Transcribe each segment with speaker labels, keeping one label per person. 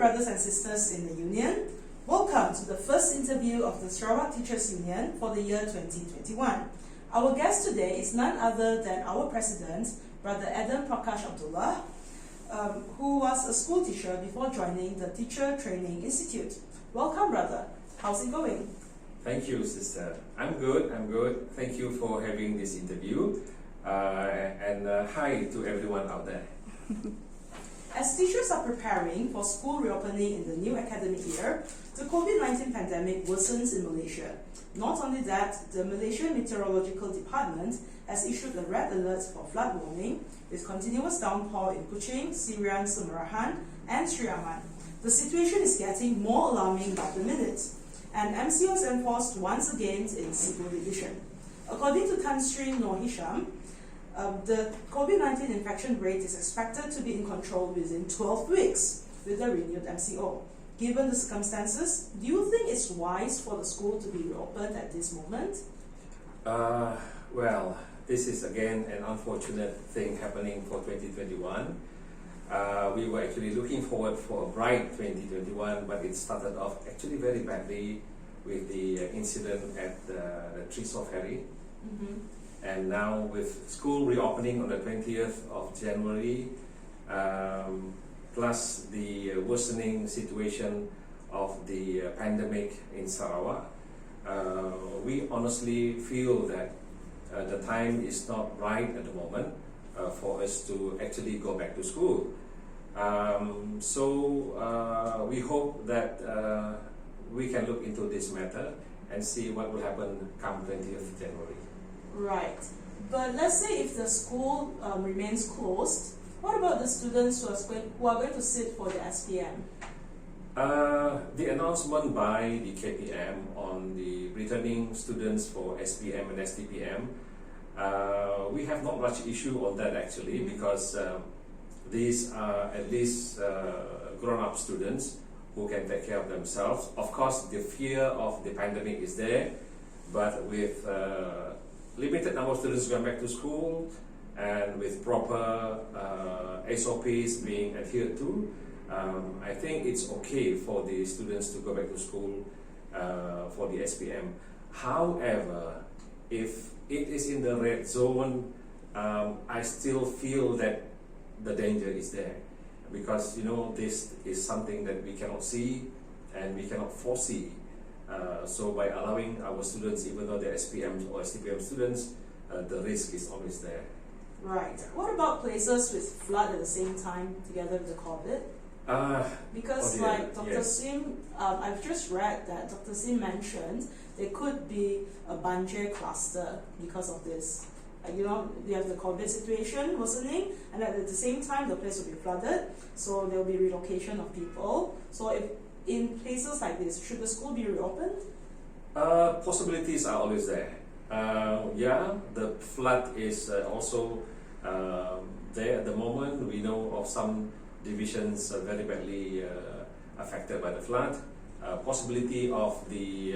Speaker 1: brothers and sisters in the Union. Welcome to the first interview of the Sarawak Teachers Union for the year 2021. Our guest today is none other than our president, Brother Adam Prakash Abdullah, who was a school teacher before joining the Teacher Training Institute. Welcome, brother. How's it going?
Speaker 2: Thank you, sister. I'm good. Thank you for having this interview. And hi to everyone out there.
Speaker 1: As teachers are preparing for school reopening in the new academic year, the COVID-19 pandemic worsens in Malaysia. Not only that, the Malaysian Meteorological Department has issued a red alert for flood warning with continuous downpour in Kuching, Sirian, Semerahan, and Sri Aman. The situation is getting more alarming by the minute, and MCO is enforced once again in Cebu Division. According to Tan Sri Noor Hisham, the COVID-19 infection rate is expected to be in control within 12 weeks with the renewed MCO. Given the circumstances, do you think it's wise for the school to be reopened at this moment?
Speaker 2: Well, this is again an unfortunate thing happening for 2021. We were actually looking forward for a bright 2021, but it started off actually very badly with the incident at the Trisol ferry. And now with school reopening on the 20th of January, plus the worsening situation of the pandemic in Sarawak, we honestly feel that the time is not right at the moment for us to actually go back to school. So we hope that we can look into this matter and see what will happen come 20th January.
Speaker 1: Right. But let's say if the school remains closed, what about the students who are going to sit for the SPM?
Speaker 2: The announcement by the KPM on the returning students for SPM and STPM, we have not much issue on that actually, because these are at least grown-up students who can take care of themselves. Of course, the fear of the pandemic is there, but with limited number of students going back to school and with proper SOPs being adhered to, I think it's okay for the students to go back to school for the SPM. However, if it is in the red zone, I still feel that the danger is there, because this is something that we cannot see and we cannot foresee. So by allowing our students, even though they're SPM or STPM students, the risk is always there.
Speaker 1: Right. What about places with flood at the same time together with the COVID? Because like Dr.
Speaker 2: Yes.
Speaker 1: Sim, I've just read that Dr. Sim mentioned there could be a banjir cluster because of this. You have the COVID situation worsening, and at the same time the place will be flooded, so there will be relocation of people. So if in places like this, should the school be reopened?
Speaker 2: Possibilities are always there. The flood is also there at the moment. We know of some divisions very badly affected by the flood. Possibility of the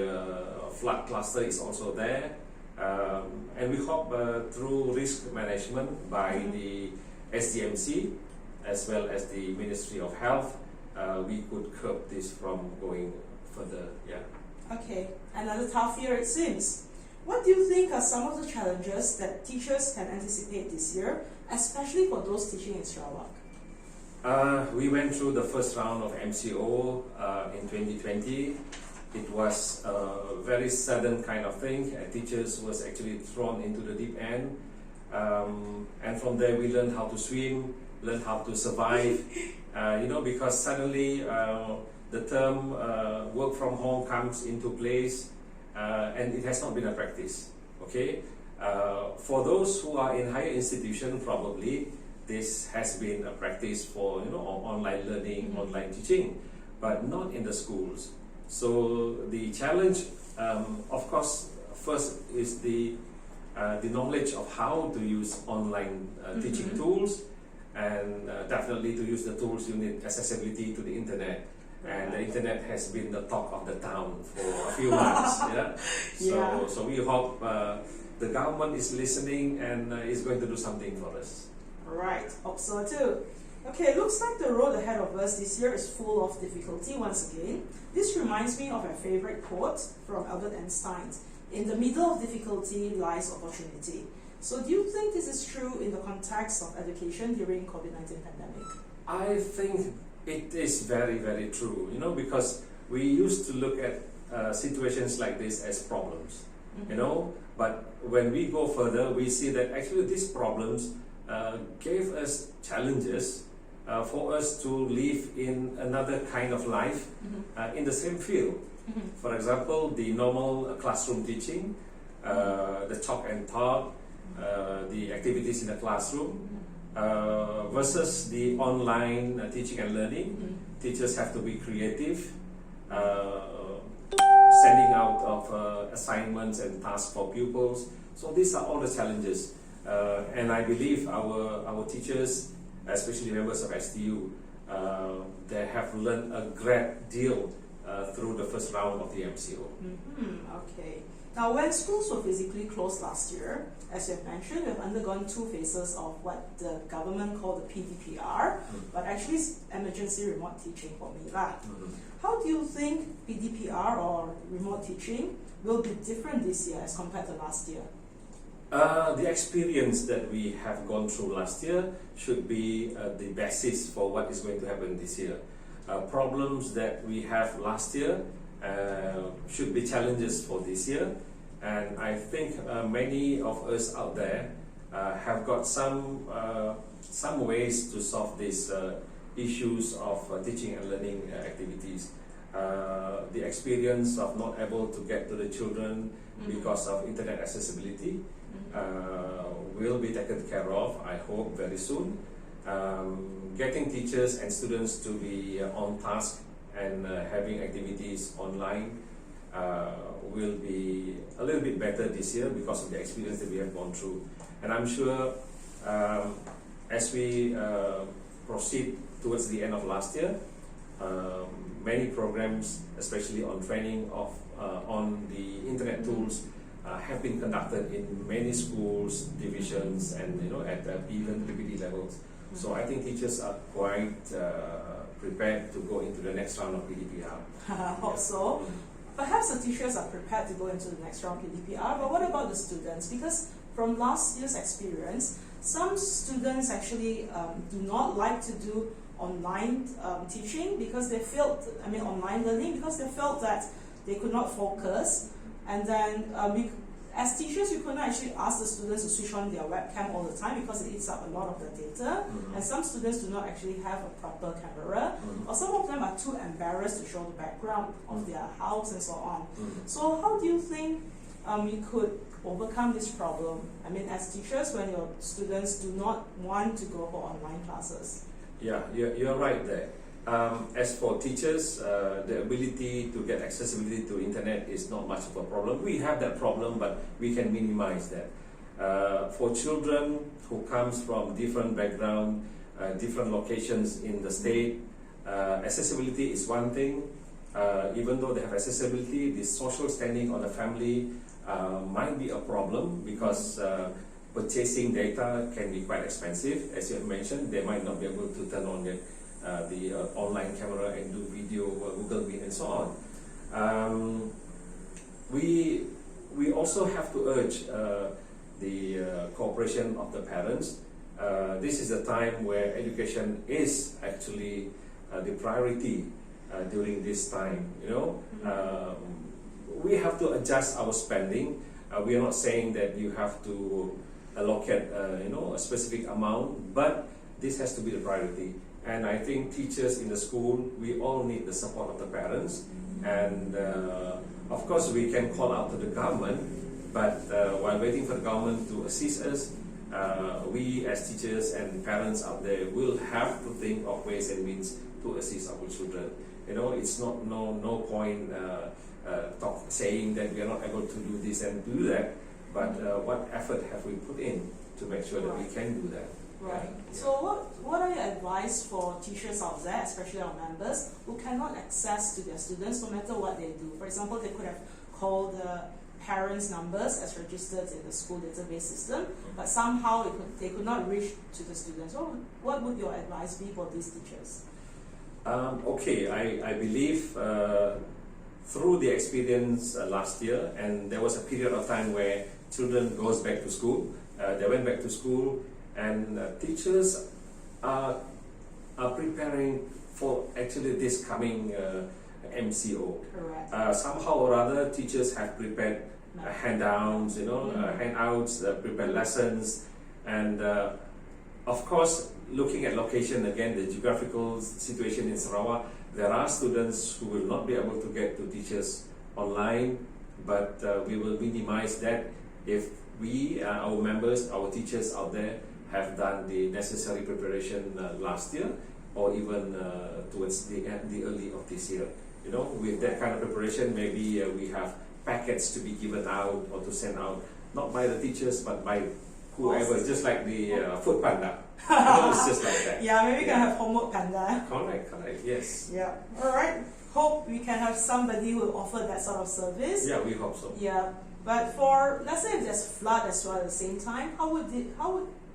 Speaker 2: flood cluster is also there. And we hope through risk management by the SDMC as well as the Ministry of Health, we could curb this from going further.
Speaker 1: Okay, another tough year it seems. What do you think are some of the challenges that teachers can anticipate this year, especially for those teaching in Sarawak?
Speaker 2: We went through the first round of MCO in 2020. It was a very sudden kind of thing. Teachers was actually thrown into the deep end, and from there we learned how to swim, learned how to survive. Because suddenly the term work from home comes into place, and it has not been a practice. Okay, for those who are in higher institution, probably this has been a practice for online learning, online teaching, but not in the schools. So the challenge, of course, first is the knowledge of how to use online teaching tools, and definitely to use the tools you need accessibility to the internet. And the internet has been the talk of the town for a few months. So we hope the government is listening and is going to do something for us.
Speaker 1: Right, hope so too. Okay, looks like the road ahead of us this year is full of difficulty once again. This reminds me of a favorite quote from Albert Einstein. In the middle of difficulty lies opportunity. So do you think this is true in the context of education during COVID-19 pandemic?
Speaker 2: I think it is very, very true, because we used to look at situations like this as problems, but when we go further, we see that actually these problems gave us challenges for us to live in another kind of life in the same field. For example, the normal classroom teaching, the talk and talk, the activities in the classroom, versus the online teaching and learning. Teachers have to be creative, sending out of assignments and tasks for pupils. So these are all the challenges, and I believe our teachers, especially members of STU, they have learned a great deal through the first round of the MCO.
Speaker 1: Okay. Now, when schools were physically closed last year, as you have mentioned, we have undergone 2 phases of what the government called the PDPR, but actually it's emergency remote teaching for me. How do you think PDPR or remote teaching will be different this year as compared to last year?
Speaker 2: The experience that we have gone through last year should be the basis for what is going to happen this year. Problems that we have last year should be challenges for this year, and I think many of us out there have got some ways to solve these issues of teaching and learning activities. The experience of not able to get to the children because of internet accessibility will be taken care of, I hope, very soon. Getting teachers and students to be on task and having activities online will be a little bit better this year because of the experience that we have gone through. And I'm sure as we proceed towards the end of last year, many programs, especially on training of on the internet tools, have been conducted in many schools, divisions, and at even PPD levels. So I think teachers are quite prepared to go into the next round of PDPR.
Speaker 1: I hope so. Perhaps the teachers are prepared to go into the next round of PDPR, but what about the students? Because from last year's experience, some students actually do not like to do online teaching because they felt, online learning, because they felt that they could not focus. And then as teachers, you could not actually ask the students to switch on their webcam all the time because it eats up a lot of the data. And some students do not actually have a proper camera, or some of them are too embarrassed to show the background of their house and so on. So how do you think we could overcome this problem? As teachers, when your students do not want to go for online classes.
Speaker 2: Yeah, you're right there. As for teachers, the ability to get accessibility to internet is not much of a problem. We have that problem, but we can minimize that. For children who comes from different background, different locations in the state, accessibility is one thing. Even though they have accessibility, the social standing of the family might be a problem because purchasing data can be quite expensive. As you have mentioned, they might not be able to turn on the online camera and do video, Google Meet, and so on. We also have to urge the cooperation of the parents. This is a time where education is actually the priority during this time. We have to adjust our spending. We are not saying that you have to allocate a specific amount, but this has to be the priority. And I think teachers in the school, we all need the support of the parents. And of course, we can call out to the government, but while waiting for the government to assist us, we as teachers and parents out there will have to think of ways and means to assist our children. It's not no point saying that we are not able to do this and do that, but what effort have we put in to make sure that we can do that?
Speaker 1: Right. Yeah. So what are your advice for teachers out there, especially our members, who cannot access to their students no matter what they do? For example, they could have called the parents' numbers as registered in the school database system, but somehow they could not reach to the students. So what would your advice be for these teachers?
Speaker 2: Okay, I believe through the experience last year, and there was a period of time where children goes back to school. They went back to school, and teachers are preparing for actually this coming MCO.
Speaker 1: Correct.
Speaker 2: Somehow or other, teachers have prepared handouts, handouts, prepared lessons, and of course, looking at location again, the geographical situation in Sarawak, there are students who will not be able to get to teachers online, but we will minimize that if we, our members, our teachers out there, have done the necessary preparation last year, or even towards the early of this year. With that kind of preparation, maybe we have packets to be given out or to send out, not by the teachers, but by whoever, just like the food panda. It's just like that.
Speaker 1: Yeah, maybe we can have homework panda.
Speaker 2: Correct, yes.
Speaker 1: Yeah, alright. Hope we can have somebody who will offer that sort of service.
Speaker 2: Yeah, we hope so.
Speaker 1: Yeah, but for, let's say if there's flood as well at the same time, how would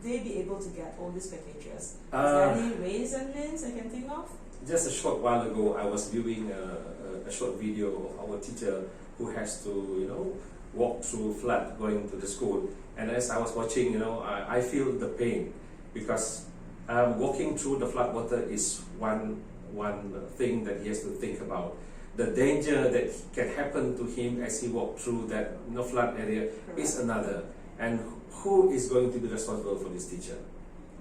Speaker 1: they be able to get all these packages? Is there any ways and means I can think of?
Speaker 2: Just a short while ago, I was viewing a short video of our teacher who has to, walk through flood going to the school. And as I was watching, I feel the pain, because walking through the flood water is one thing that he has to think about. The danger that can happen to him as he walks through that flood area is another. And who is going to be responsible for this teacher?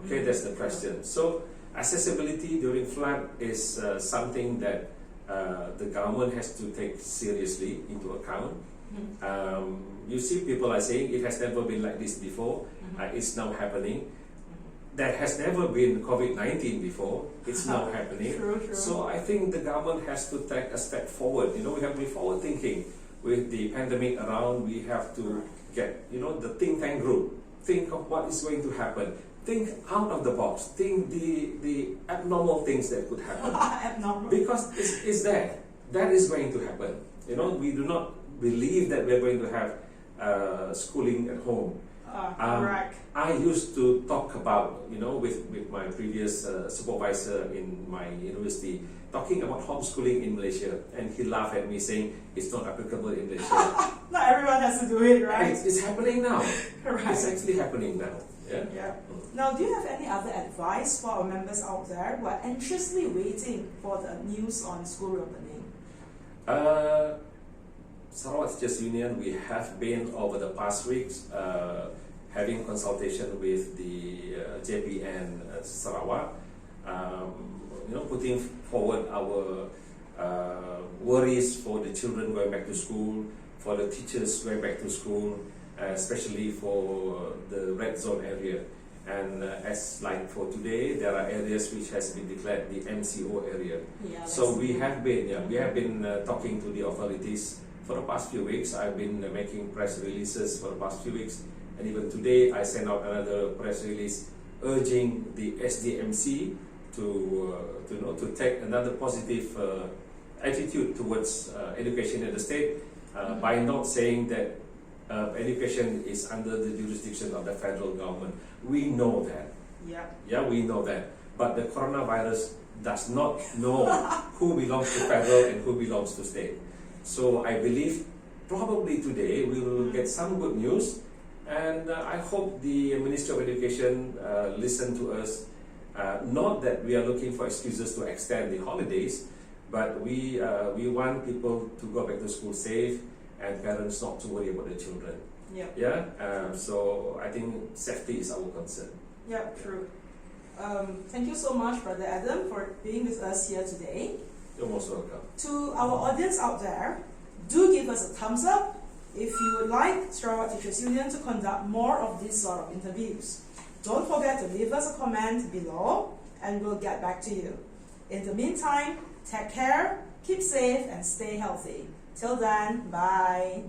Speaker 2: Okay, that's the question. So accessibility during flood is something that the government has to take seriously into account. You see, people are saying it has never been like this before. It's now happening. There has never been COVID-19 before. It's now happening.
Speaker 1: True.
Speaker 2: So I think the government has to take a step forward. We have to be forward thinking. With the pandemic around, we have to get, the think tank group. Think of what is going to happen. Think out of the box. Think the abnormal things that could happen.
Speaker 1: Abnormal.
Speaker 2: Because it's there. That is going to happen. We do not believe that we're going to have schooling at home.
Speaker 1: Correct.
Speaker 2: I used to talk about, with my previous supervisor in my university, talking about homeschooling in Malaysia, and he laughed at me saying it's not applicable in Malaysia.
Speaker 1: Not everyone has to do it, right?
Speaker 2: It's happening now.
Speaker 1: Correct.
Speaker 2: It's actually happening now.
Speaker 1: Yeah. Now, do you have any other advice for our members out there who are anxiously waiting for the news on school reopening?
Speaker 2: Sarawak Teachers Union, we have been over the past weeks having consultation with the JPN Sarawak, putting forward our worries for the children going back to school, for the teachers going back to school, especially for the red zone area. And as like for today, there are areas which has been declared the MCO area.
Speaker 1: Yeah,
Speaker 2: so we have been talking to the authorities for the past few weeks. I've been making press releases for the past few weeks, and even today I sent out another press release urging the SDMC to take another positive attitude towards education in the state by not saying that education is under the jurisdiction of the federal government. We know that. Yeah, we know that. But the coronavirus does not know who belongs to federal and who belongs to state. So I believe probably today we will get some good news, and I hope the Ministry of Education listen to us. Not that we are looking for excuses to extend the holidays, but we want people to go back to school safe and parents not to worry about their children. So I think safety is our concern.
Speaker 1: Yeah, true. Thank you so much, Brother Adam, for being with us here today.
Speaker 2: You're most welcome.
Speaker 1: To our audience out there, do give us a thumbs up if you would like Sarawak Teachers Union to conduct more of these sort of interviews. Don't forget to leave us a comment below, and we'll get back to you. In the meantime, take care, keep safe, and stay healthy. Till then, bye.